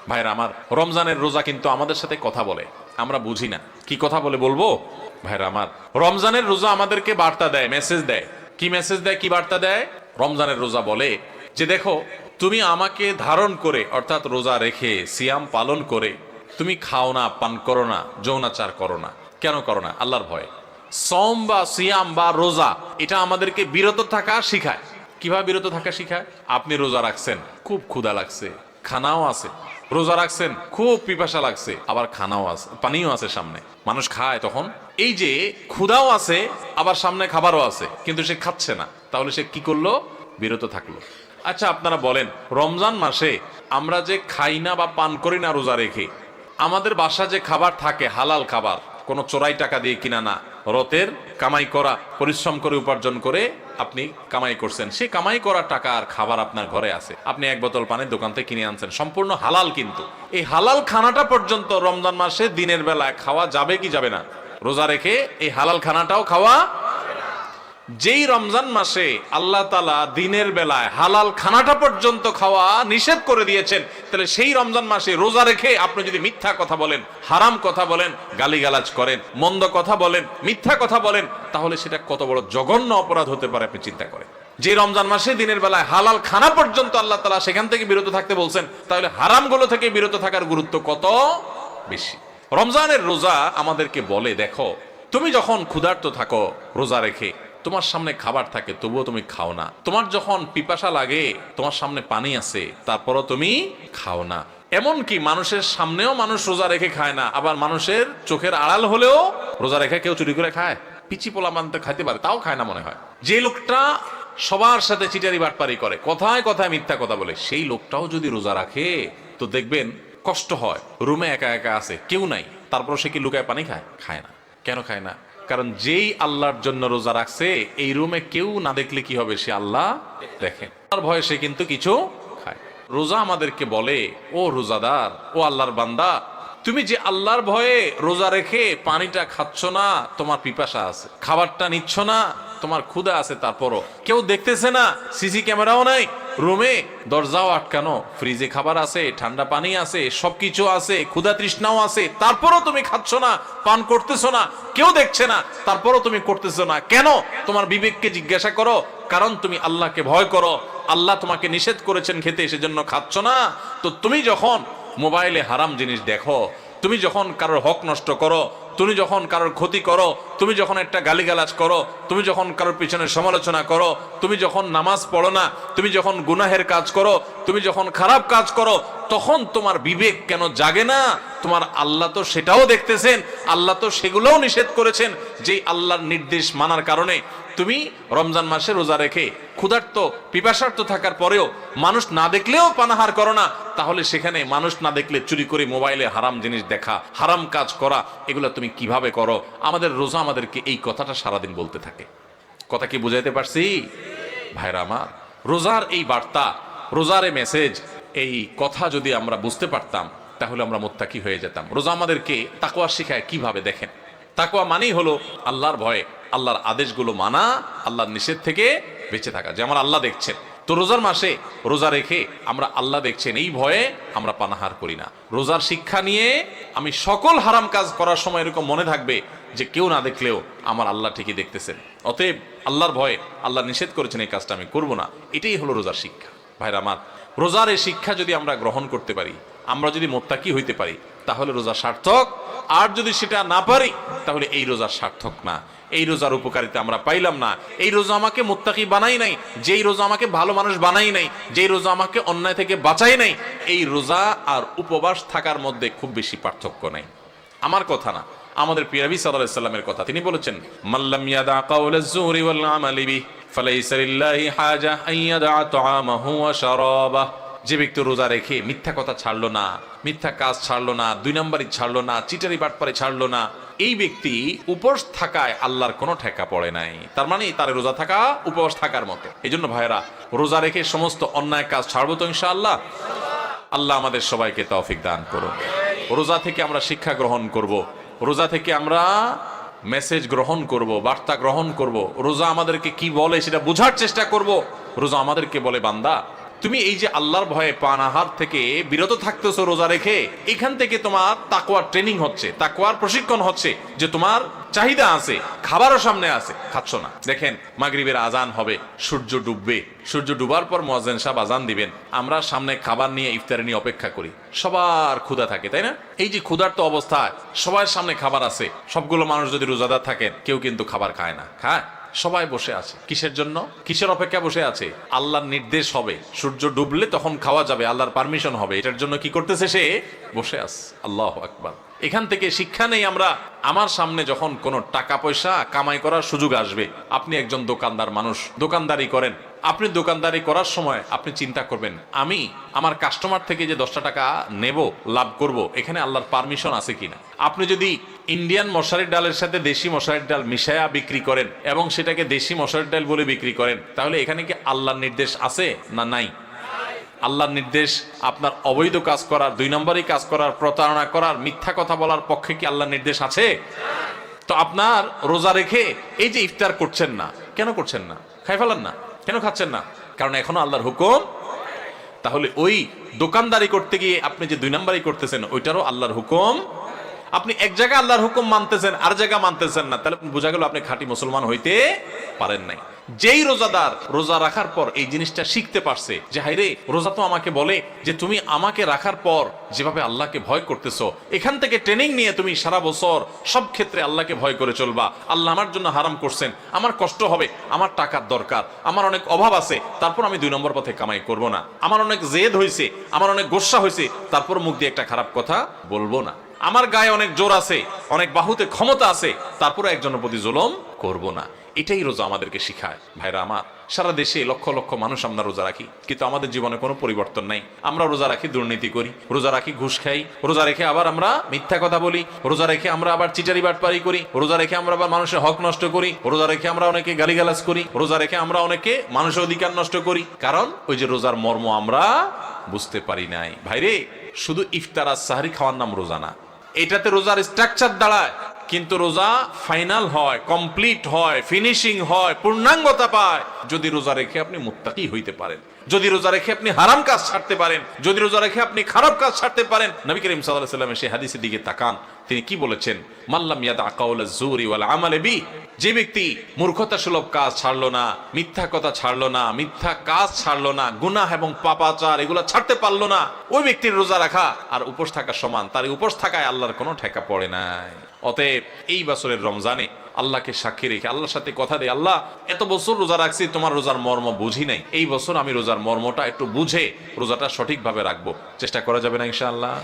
ভাইরা আমার, রমজানের রোজা কিন্তু আমাদের সাথে কথা বলে, আমরা বুঝি না কি কথা বলে বলবো। ভাইরা আমার, রমজানের রোজা আমাদেরকে বার্তা দেয়, মেসেজ দেয়। কি মেসেজ দেয়, কি বার্তা দেয়? রমজানের রোজা বলে যে দেখো, তুমি আমাকে ধারণ করে অর্থাৎ রোজা রেখে সিয়াম পালন করে তুমি খাও না, পান করো না, যৌনাচার করো না। কেন করো না? আল্লাহর ভয়। সম বা সিয়াম বা রোজা এটা আমাদেরকে বিরত থাকা শিখায়। কিভাবে বিরত থাকা শিখায়? আপনি রোজা রাখছেন, খুব ক্ষুধা লাগছে, খানাও আছে। রোজা রাখছেন, খুব পিপাসা লাগছে, আবার খানাও আছে, পানিও আছে সামনে, মানুষ খায়। তখন এই যে ক্ষুধাও আছে, আবার সামনে খাবারও আছে, কিন্তু সে খাচ্ছে না, তাহলে সে কি করলো? বিরত থাকলো। আচ্ছা আপনারা বলেন, রমজান মাসে আমরা যে খাই না বা পান করি না রোজা রেখে, আমাদের বাসা যে খাবার থাকে হালাল খাবার, কোনো চোরাই টাকা দিয়ে কিনা না, রতের কামাই করা, পরিশ্রম করে উপার্জন করে আপনি কামাই করছেন, সেই কামাই করা টাকা আর খাবার আপনার ঘরে আছে, আপনি এক বোতল পানির দোকান থেকে কিনে আনছেন, সম্পূর্ণ হালাল। কিন্তু এই হালাল খানাটা পর্যন্ত রমজান মাসে দিনের বেলায় খাওয়া যাবে কি যাবে না? রোজা রেখে এই হালাল খানাটাও খাওয়া। যেই রমজান মাসে আল্লাহ তাআলা দিনের বেলায় হালাল খানাটা পর্যন্ত খাওয়া নিষেধ করে দিয়েছেন, তাহলে সেই রমজান মাসে রোজা রেখে আপনি যদি মিথ্যা কথা বলেন, হারাম কথা বলেন, গালিগালাজ করেন, মন্দ কথা বলেন, মিথ্যা কথা বলেন, তাহলে সেটা কত বড় জঘন্য অপরাধ হতে পারে আপনি চিন্তা করেন। যে রমজান মাসে দিনের বেলায় হালাল খানা পর্যন্ত আল্লাহ তাআলা সেখান থেকে বিরত থাকতে বলছেন, তাহলে হারামগুলো থেকে বিরত থাকার গুরুত্ব কত বেশি। রমজানের রোজা আমাদেরকে বলে, দেখো তুমি যখন ক্ষুধার্ত থাকো রোজা রেখে, তোমার সামনে খাবার থাকে তবুও তুমি খাও না, তোমার যখন পিপাসা লাগে তোমার সামনে পানি আছে তারপরও তুমি খাও না। এমনকি মানুষের সামনেও মানুষ রোজা রেখে খায় না, আবার মানুষের চোখের আড়াল হলেও রোজা রেখে কেউ চুরি করে খায়। পিচি পোলা মানতে খাইতে পারে, তাও খায় না মনে হয়। যে লোকটা সবার সাথে চিটারি বাটপারি করে, কথায় কথায় মিথ্যা কথা বলে, সেই লোকটাও যদি রোজা রাখে তো দেখবেন কষ্ট হয়। রুমে একা একা আছে, কেউ নাই, তারপর সে কি লুকায় পানি খায়? খায় না। কেন খায় না? কারণ যেই আল্লাহর জন্য রোজা রাখছে, এই রুমে কেউ না দেখলে কি হবে? সে আল্লাহ দেখেন, তার ভয়ে সে কিন্তু কিছু খায়। রোজা আমাদেরকে বলে, ও রোজাদার, ও আল্লাহর বান্দা, তুমি যে আল্লাহর ভয়ে রোজা রেখে পানিটা খাচ্ছ না, তোমার পিপাসা আছে, খাবারটা নিচ্ছ না, তোমার ক্ষুধা আছে, তারপরও কেউ দেখতেছে না, সিসি ক্যামেরাও নাই, রুমে দরজাও আটকানো, ফ্রিজে খাবার আছে, ঠান্ডা পানি আছে, সবকিছু আছে, ক্ষুধা তৃষ্ণাও আছে, তারপরও তুমি খাচ্ছ না, পান করতেছো না, কেউ দেখছে না, তারপরও তুমি করতেছো না কেন? তোমার বিবেককে জিজ্ঞাসা করো। কারণ তুমি আল্লাহকে ভয় করো, আল্লাহ তোমাকে নিষেধ করেছেন খেতে, সেজন্য খাচ্ছ না। তো তুমি যখন মোবাইলে হারাম জিনিস দেখো, তুমি যখন কারোর হক নষ্ট করো, তুমি যখন কারোর ক্ষতি করো, তুমি যখন একটা গালিগালাজ করো, তুমি যখন কারোর পিছনে সমালোচনা করো, তুমি যখন নামাজ পড়ো না, তুমি যখন গুনাহের কাজ করো, তুমি যখন খারাপ কাজ করো, তখন তোমার বিবেক কেন জাগে না? তোমার আল্লাহ তো সেটাও দেখতেছেন, আল্লাহ তো সেগুলোও নিষেধ করেছেন। যেই আল্লাহর নির্দেশ মানার কারণে তুমি রমজান মাসে রোজা রেখে ক্ষুধার্ত পিপাসার্ত থাকার পরেও মানুষ না দেখলেও পানাহার করো না, তাহলে সেখানে মানুষ না দেখলে চুরি করে মোবাইলে হারাম জিনিস দেখা, হারাম কাজ করা, এগুলো তুমি কিভাবে করো? আমাদের রোজা আমাদেরকে এই কথাটা সারাদিন বলতে থাকে। কথা কি বুঝাইতে পারছি ভাইরা আমার? রোজার এই বার্তা, রোজার এই মেসেজ, এই কথা যদি আমরা বুঝতে পারতাম তাহলে আমরা মুত্তাকি হয়ে যেতাম। রোজা আমাদেরকে তাকওয়া শিখায় কিভাবে, দেখেন। তাকওয়া মানেই হলো আল্লাহর ভয়ে, আল্লাহর আদেশগুলো মানা, আল্লাহর নিষেধ থেকে বেঁচে থাকা, যে আমার আল্লাহ দেখছেন। তো রোজার মাসে রোজা রেখে আমরা আল্লাহ দেখছেন এই ভয়ে আমরা পানাহার করি না। রোজার শিক্ষা নিয়ে আমি সকল হারাম কাজ করার সময় এরকম মনে থাকবে যে কেউ না দেখলেও আমার আল্লাহ ঠিকই দেখতেছেন, অতএব আল্লাহর ভয়ে আল্লাহ নিষেধ করেছেন এই কাজটা আমি করব না। এটাই হলো রোজার শিক্ষা। ভাইরা আমার, রোজার এই শিক্ষা যদি আমরা গ্রহণ করতে পারি, আমরা যদি মুত্তাকি হইতে পারি, তাহলে রোজা সার্থক। আর যদি সেটা না পারি তাহলে এই রোজা সার্থক না, এই রোজার উপকারিতা আমরা পাইলাম না। এই রোজা আমাকে মুত্তাকি বানাই নাই, যেই রোজা আমাকে ভালো মানুষ বানাই নাই, যেই রোজা আমাকে অন্যায় থেকে বাঁচাই নাই, এই রোজা আর উপবাস থাকার মধ্যে খুব বেশি পার্থক্য নাই। আমার কথা না, আমাদের প্রিয় নবী সাল্লাল্লাহু আলাইহি সাল্লামের কথা। তিনি বলেছেন, মাল্লাম ইয়াদা কাওলাজ যুরি ওয়াল আমালি বিহি ফালাইসা লিল্লাহি হাজা আন ইয়াদা তাআমাহু ওয়া শারাবাহু। যে ব্যক্তি রোজা রেখে মিথ্যা কথা ছাড়লো না, মিথ্যা কাজ ছাড়লো না, দুই নম্বরই ছাড়লো না, চিটারি বাটপারি ছাড়লো না, এই ব্যক্তি উপবাস থাকায় আল্লাহর কোনো ঠেকা পড়ে নাই। তার মানে তার রোজা থাকা উপবাস থাকার মতো। এই জন্য ভাইরা, রোজা রেখে সমস্ত অন্যায় কাজ ছাড়বো তো ইনশাআল্লাহ। আল্লাহ আমাদের সবাইকে তৌফিক দান করুন। রোজা থেকে আমরা শিক্ষা গ্রহণ করব, রোজা থেকে আমরা মেসেজ গ্রহণ করব, বার্তা গ্রহণ করব। রোজা আমাদেরকে কি বলে সেটা বোঝার চেষ্টা করব। রোজা আমাদেরকে বলে, বান্দা তুমি এই যে আল্লাহর ভয়ে পানাহার থেকে বিরত থাকতেছো রোজা রেখে, এখান থেকে তোমার তাকওয়ার ট্রেনিং হচ্ছে, তাকওয়ার প্রশিক্ষণ হচ্ছে, যে তোমার চাহিদা আছে, খাবারও সামনে আছে, খাচ্ছ না। দেখেন মাগরিবের আজান হবে, সূর্য ডুববে, সূর্য ডুবার পর মুয়াজ্জিন সাহেব আজান দিবেন, আমরা সামনে খাবার নিয়ে ইফতারি নিয়ে অপেক্ষা করি, সবার ক্ষুধা থাকে, তাই না? এই যে ক্ষুধার্ত অবস্থায় সবার সামনে খাবার আছে, সবগুলো মানুষ যদি রোজাদার থাকেন, কেউ কিন্তু খাবার খায় না, খায়? সবাই বসে আছে কিসের জন্য? কিসের অপেক্ষা বসে আছে? আল্লাহর নির্দেশ হবে, সূর্য ডুবলে তখন খাওয়া যাবে, আল্লাহর পারমিশন হবে, এটার জন্য কি করতেছে? সে বসে আছে। আল্লাহু আকবার। এখান থেকে শিক্ষা নেই আমরা। আমার সামনে যখন কোনো টাকা পয়সা কামাই করার সুযোগ আসবে, আপনি একজন দোকানদার মানুষ, দোকানদারি করেন, আপনি দোকানদারি করার সময় আপনি চিন্তা করবেন, আমি আমার কাস্টমার থেকে যে 10টা টাকা নেব, লাভ করব, এখানে আল্লাহর পারমিশন আছে কিনা। আপনি যদি ইন্ডিয়ান মশারির ডালের সাথে দেশি মশারির ডাল মিশায়া বিক্রি করেন এবং সেটাকে দেশি মশারির ডাল বলে বিক্রি করেন, তাহলে এখানে কি আল্লাহর নির্দেশ আছে না নাই? আল্লাহর নির্দেশ আপনার অবৈধ কাজ করার, 2 নম্বরই কাজ করার, প্রতারণা করার, মিথ্যা কথা বলার পক্ষে কি আল্লাহর নির্দেশ আছে? তো আপনার রোজা রেখে এই যে ইফতার করছেন না, কেন করছেন না? খাই ফেলান না, কেন খাচ্ছেন না? কারণ এখনো আল্লাহর হুকুম। তাহলে ওই দোকানদারি করতে গিয়ে আপনি যে 2 নম্বরই করতেছেন, ওইটারও আল্লাহর হুকুম। আপনি এক জায়গায় আল্লাহর হুকুম মানতেছেন, আর জায়গা মানতেছেন না, তাহলে বোঝা গেল আপনি খাঁটি মুসলমান হইতে পারেন নাই। যেই রোজাদার রোজা রাখার পর এই জিনিসটা শিখতে পারছে যে হাইরে, রোজা তো আমাকে বলে যে তুমি আমাকে রাখার পর যেভাবে আল্লাহকে ভয় করতেছো, এখান থেকে ট্রেনিং নিয়ে তুমি সারা বছর সব ক্ষেত্রে আল্লাহকে ভয় করে চলবা। আল্লাহ আমার জন্য হারাম করছেন, আমার কষ্ট হবে, আমার টাকার দরকার, আমার অনেক অভাব আছে, তারপর আমি 2 নম্বর পথে কামাই করব না। আমার অনেক জেদ হয়েছে, আমার অনেক গোস্সা হয়েছে, তারপর মুখ দিয়ে একটা খারাপ কথা বলবো না। আমার গায়ে অনেক জোর আছে, অনেক বাহুতে ক্ষমতা আছে, তারপরে একজনের প্রতি জুলুম করব না। এটাই রোজা আমাদেরকে শিখায়। ভাইরা আমার, সারা দেশে লক্ষ লক্ষ মানুষ আমরা রোজা রাখি, কিন্তু আমাদের জীবনে কোনো পরিবর্তন নাই। আমরা রোজা রাখি, দুর্নীতি করি, রোজা রাখি, ঘুষ খাই, রোজা রেখে আবার আমরা মিথ্যা কথা বলি, রোজা রেখে আমরা আবার চিটারি বাটপারি করি, রোজা রেখে আমরা আবার মানুষের হক নষ্ট করি, রোজা রেখে আমরা অনেকে গালিগালাজ করি, রোজা রেখে আমরা অনেকে মানুষের অধিকার নষ্ট করি। কারণ ওই যে রোজার মর্ম আমরা বুঝতে পারি নাই। ভাইরে, শুধু ইফতার আর সাহরি খাওয়ার নাম রোজা না, এটাতে রোজার স্ট্রাকচার দাঁড়ায়, কিন্তু রোজা ফাইনাল হয়, কমপ্লিট হয়, ফিনিশিং হয়, পূর্ণাঙ্গতা পায় যদি রোজা রেখে আপনি মুত্তাকি হইতে পারেন, যদি রোজা রেখে আপনি হারাম কাজ ছাড়তে পারেন, যদি রোজা রেখে আপনি খারাপ কাজ ছাড়তে পারেন। নবী করিম সাল্লাল্লাহু আলাইহি ওয়াসাল্লাম সেই হাদিসের দিকে তাকান, তিনি কি বলেছেন? মাল্লাম ইয়াদা কাওলাজ জুরি ওয়াল আমাল বি, যে ব্যক্তি মূর্খতা সুলভ কাজ ছাড়লো না, মিথ্যা কথা ছাড়লো না, মিথ্যা কাজ ছাড়লো না, গুনাহ এবং পাপাচার এগুলো ছাড়তে পারলো না, ওই ব্যক্তির রোজা রাখা আর উপোস থাকা সমান। তার উপোস থাকায় আল্লাহর কোনো ঠেকা পড়ে নাই। অতএব এই বছরের রমজানে আল্লাহকে সাক্ষী রেখে আল্লাহর সাথে কথা দেয়, আল্লাহ এত বছর রোজা রাখছি, তোমার রোজার মর্ম বুঝি নাই, এই বছর আমি রোজার মর্মটা একটু বুঝে রোজাটা সঠিকভাবে রাখবো। চেষ্টা করা যাবে না ইনশাআল্লাহ?